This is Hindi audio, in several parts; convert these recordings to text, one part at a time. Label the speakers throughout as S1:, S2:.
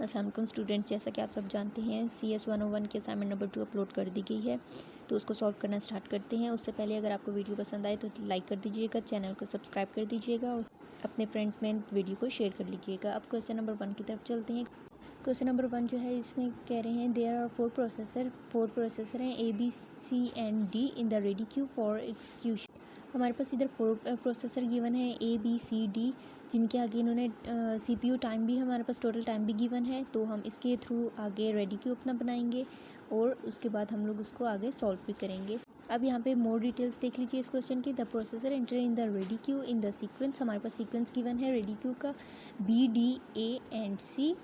S1: अस्सलाम वालेकुम स्टूडेंट्स, जैसा कि आप सब जानते हैं CS 101 की असाइनमेंट नंबर 2 अपलोड कर दी गई है। तो उसको सॉल्व करना स्टार्ट करते हैं। उससे पहले अगर आपको वीडियो पसंद आए तो लाइक कर दीजिएगा, चैनल को सब्सक्राइब कर दीजिएगा और अपने फ्रेंड्स में वीडियो को शेयर कर लीजिएगा। अब क्वेश्चन नंबर 1 की तरफ चलते हैं। क्वेश्चन नंबर 1 जो है इसमें कह रहे हैं देयर आर फोर प्रोसेसर हैं A B C and D in the ready queue for execution. हमारे पास इधर 4 प्रोसेसर गिवन है A B C D, जिनके आगे इन्होंने CPU टाइम भी हमारे पास टोटल टाइम भी गिवन है। तो हम इसके थ्रू आगे रेडी क्यू अपना बनाएंगे और उसके बाद हम लोग उसको आगे सॉल्व भी करेंगे। अब यहाँ पे मोर डिटेल्स देख लीजिए इस क्वेश्चन की। The processor enter in the ready queue in the sequence. हमारे पास सीक्वेंस गिवन है रेडी क्यू का B D A and C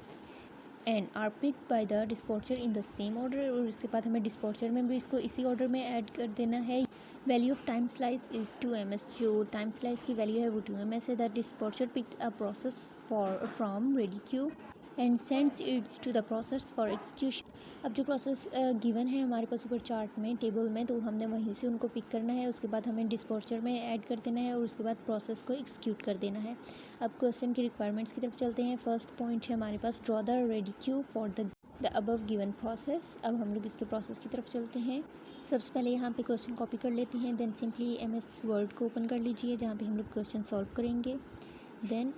S1: and are pick by the dispatcher in the same order. और इसके बाद हमें डिस्पैचर में भी इसको इसी ऑर्डर में ऐड कर देना है। Value of time slice is 2ms। जो टाइम स्लाइस की वैल्यू है वो 2ms है। The dispatcher picked a process from ready queue and sends its to the process for execution. अब जो प्रोसेस गिवन है हमारे पास ऊपर चार्ट में टेबल में, तो हमने वहीं से उनको पिक करना है। उसके बाद हमें डिस्पैचर में ऐड कर देना है और उसके बाद प्रोसेस को एग्जीक्यूट कर देना है। अब क्वेश्चन की रिक्वायरमेंट्स की तरफ चलते हैं। फर्स्ट पॉइंट है हमारे पास draw the ready queue for the above given process. अब हम लोग इसके प्रोसेस की तरफ चलते हैं। सबसे पहले यहाँ पे क्वेश्चन कॉपी कर लेते हैं। देन सिंपली MS वर्ड को ओपन कर लीजिए जहाँ पे हम लोग क्वेश्चन सॉल्व करेंगे। देन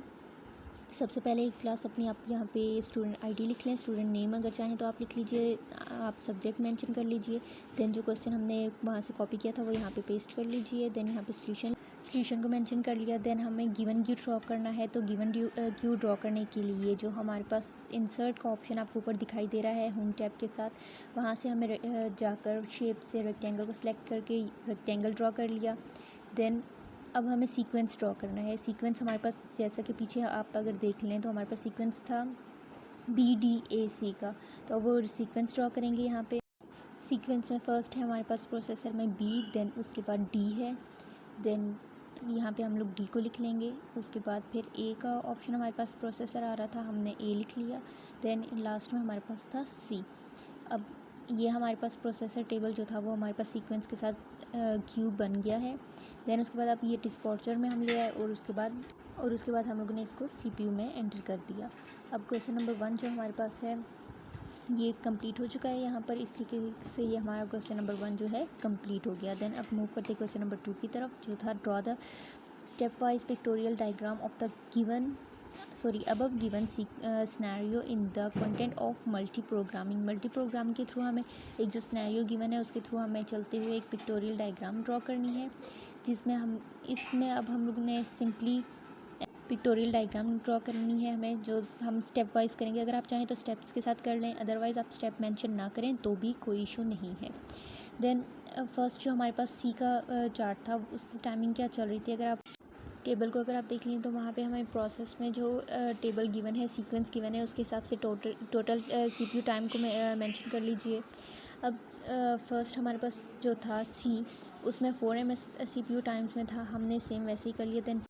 S1: सबसे पहले एक क्लास अपनी आप यहाँ पे स्टूडेंट ID लिख लें। स्टूडेंट नेम अगर चाहें तो आप लिख लीजिए, आप सब्जेक्ट मेंशन कर लीजिए। देन जो क्वेश्चन हमने वहाँ से कॉपी किया था वो यहाँ पे पेस्ट कर लीजिए। देन यहाँ पे सॉल्यूशन को मेंशन कर लिया। देन हमें गिवन क्यू ड्रॉ करना है। तो गिवन क्यू ड्रॉ करने के लिए जो हमारे पास इंसर्ट का ऑप्शन आपको ऊपर दिखाई दे रहा है होम टैब के साथ, वहाँ से हमें जाकर शेप से रेक्टेंगल को सिलेक्ट करके रेक्टेंगल ड्रॉ कर लिया। देन अब हमें सीक्वेंस ड्रॉ करना है। सीक्वेंस हमारे पास जैसा कि पीछे आप अगर देख लें तो हमारे पास सीक्वेंस था BDAC का, तो वो सीक्वेंस ड्रॉ करेंगे। यहाँ पे सीक्वेंस में फर्स्ट है हमारे पास प्रोसेसर में B, देन उसके बाद D है। देन यहाँ पे हम लोग D को लिख लेंगे। उसके बाद फिर A का ऑप्शन हमारे पास प्रोसेसर आ रहा था, हमने A लिख लिया। देन लास्ट में हमारे पास था C। अब ये हमारे पास प्रोसेसर टेबल जो था वो हमारे पास सीक्वेंस के साथ क्यूब बन गया है। देन उसके बाद अब ये डिस्पैचर में हम ले आए और उसके बाद हम लोगों ने इसको CPU में एंटर कर दिया। अब क्वेश्चन नंबर 1 जो हमारे पास है ये कंप्लीट हो चुका है। यहाँ पर इस तरीके से ये हमारा क्वेश्चन नंबर 1 जो है कंप्लीट हो गया। देन अब मूव करते क्वेश्चन नंबर 2 की तरफ, जो था draw the step wise pictorial diagram of the above given scenario in the content of multi program के थ्रू हमें एक जो सिनेरियो गिवन है उसके थ्रू हमें चलते हुए एक पिक्टोरियल डायग्राम ड्रॉ करनी है, जिसमें अब हम लोग ने सिंपली पिक्टोरियल डायग्राम ड्रॉ करनी है हमें, जो हम स्टेप वाइज करेंगे। अगर आप चाहें तो स्टेप्स के साथ कर लें, अदरवाइज़ आप स्टेप मेंशन ना करें तो भी कोई इशू नहीं है। देन फर्स्ट जो हमारे पास C का चार्ट था उसकी टाइमिंग क्या चल रही थी, अगर आप टेबल को अगर आप देख लें तो वहाँ पे हमें प्रोसेस में जो टेबल गिवन है, सीक्वेंस गिवन है, उसके हिसाब से टोटल CPU टाइम को मेंशन कर लीजिए। अब फर्स्ट हमारे पास जो था C, उसमें 4ms CPU टाइम्स में था, हमने सेम वैसे ही कर लिया। देन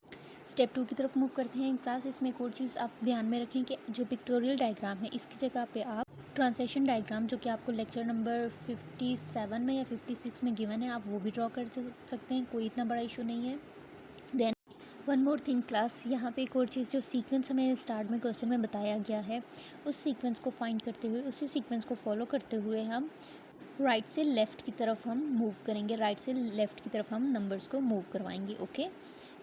S1: स्टेप 2 की तरफ मूव करते हैं। क्लास इसमें एक और चीज़ आप ध्यान में रखें कि जो पिक्टोरियल डायग्राम है इसकी जगह पे आप ट्रांसलेशन डायग्राम, जो कि आपको लेक्चर नंबर 57 में या 56 में गिवन है, आप वो भी ड्रॉ कर सकते हैं, कोई इतना बड़ा इशू नहीं है। Then one more thing class, यहाँ पे एक और चीज़, जो सीक्वेंस हमें स्टार्ट में क्वेश्चन में बताया गया है उस सीक्वेंस को फाइंड करते हुए, उसी सीक्वेंस को फॉलो करते हुए हम राइट से लेफ़्ट की तरफ हम मूव करेंगे, राइट से लेफ़्ट की तरफ हम नंबर्स को मूव करवाएंगे। ओके,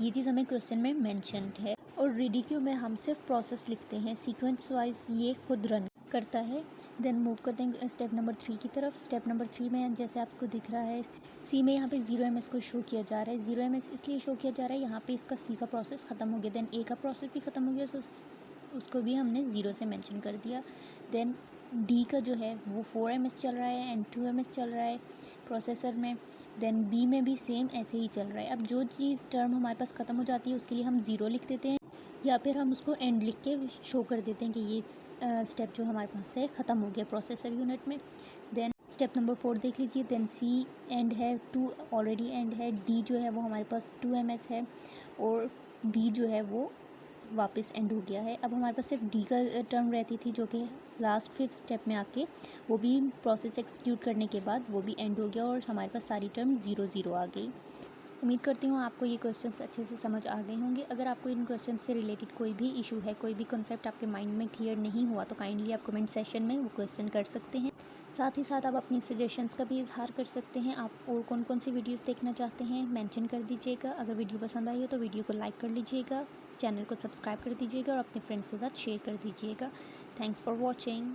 S1: ये चीज़ हमें क्वेश्चन में मेंशन्ड है। और रेडी क्यू में हम सिर्फ प्रोसेस लिखते हैं, सीक्वेंस वाइज ये खुद रन करता है। देन मूव करते हैं स्टेप नंबर 3 की तरफ। स्टेप नंबर 3 में जैसे आपको दिख रहा है C में यहाँ पे 0ms को शो किया जा रहा है। 0ms इसलिए शो किया जा रहा है, यहाँ पे इसका C का प्रोसेस ख़त्म हो गया। देन A का प्रोसेस भी ख़त्म हो गया, सो उसको भी हमने 0 से मेंशन कर दिया। देन D का जो है वो 4ms चल रहा है एंड 2ms चल रहा है प्रोसेसर में। देन B में भी सेम ऐसे ही चल रहा है। अब जो चीज़ टर्म हमारे पास ख़त्म हो जाती है उसके लिए हम 0 लिख देते हैं, या फिर हम उसको एंड लिख के शो कर देते हैं कि ये स्टेप जो हमारे पास है ख़त्म हो गया प्रोसेसर यूनिट में। देन स्टेप नंबर 4 देख लीजिए। देन C एंड है, 2 ऑलरेडी एंड है, D जो है वो हमारे पास 2ms है और B जो है वो वापस एंड हो गया है। अब हमारे पास सिर्फ D का टर्म रहती थी, जो कि लास्ट 5th स्टेप में आके वो भी प्रोसेस एक्सिक्यूट करने के बाद वो भी एंड हो गया और हमारे पास सारी टर्म 0 0 आ गई। उम्मीद करती हूँ आपको ये क्वेश्चंस अच्छे से समझ आ गए होंगे। अगर आपको इन क्वेश्चन से रिलेटेड कोई भी इशू है, कोई भी कॉन्सेप्ट आपके माइंड में क्लियर नहीं हुआ, तो काइंडली आप कमेंट सेशन में वो क्वेश्चन कर सकते हैं। साथ ही साथ आप अपनी सजेशंस का भी इजहार कर सकते हैं। आप और कौन कौन सी वीडियोस देखना चाहते हैं मेंशन कर दीजिएगा। अगर वीडियो पसंद आई हो तो वीडियो को लाइक कर लीजिएगा, चैनल को सब्सक्राइब कर दीजिएगा और अपने फ्रेंड्स के साथ शेयर कर दीजिएगा। Thanks for watching.